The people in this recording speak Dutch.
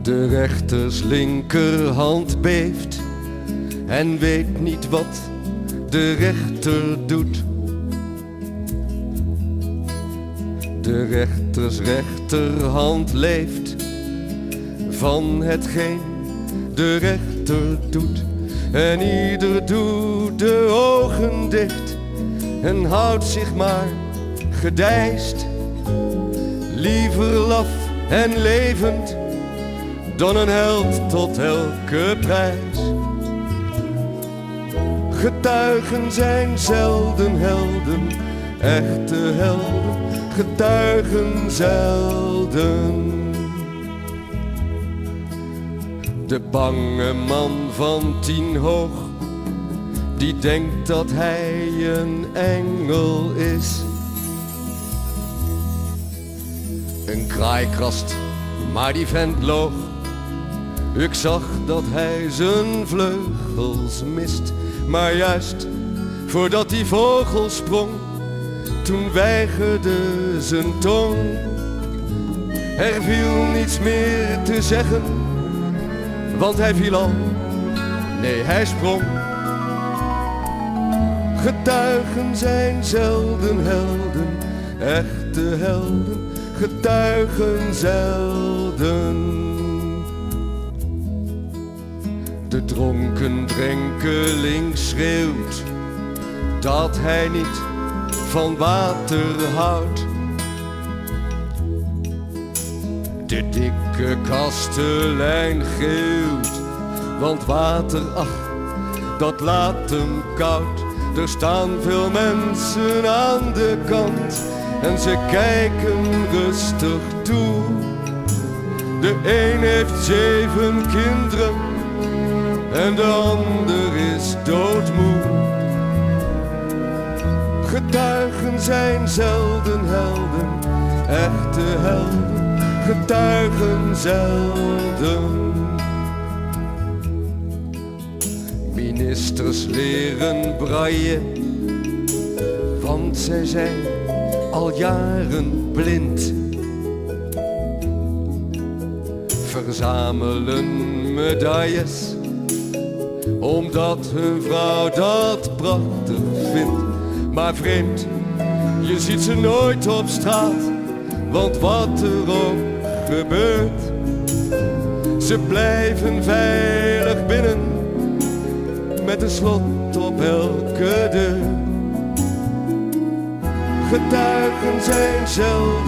De rechters linkerhand beeft en weet niet wat de rechter doet. De rechters rechterhand leeft van hetgeen de rechter doet. En ieder doet de ogen dicht en houdt zich maar gedijst. Liever laf en levend dan een held tot elke prijs. Getuigen zijn zelden helden, echte helden, getuigen zelden. De bange man van 10 hoog, die denkt dat hij een engel is. Een kraaikrast, maar die vent loog. Ik zag dat hij zijn vleugels mist. Maar juist voordat die vogel sprong, toen weigerde zijn tong. Er viel niets meer te zeggen, want hij viel al, nee hij sprong. Getuigen zijn zelden helden, echte helden, getuigen zelden. De dronken drenkeling schreeuwt dat hij niet van water houdt. De dikke kastelein geeuwt, want water, ach, dat laat hem koud. Er staan veel mensen aan de kant en ze kijken rustig toe. De een heeft 7 kinderen en de ander is doodmoe. Getuigen zijn zelden helden, echte helden, getuigen zelden. Ministers leren braille, want zij zijn al jaren blind. Verzamelen medailles, omdat hun vrouw dat prachtig vindt. Maar vreemd, je ziet ze nooit op straat, want wat er ook gebeurt, ze blijven veilig binnen, met een slot op elke deur. Getuigen zijn zelden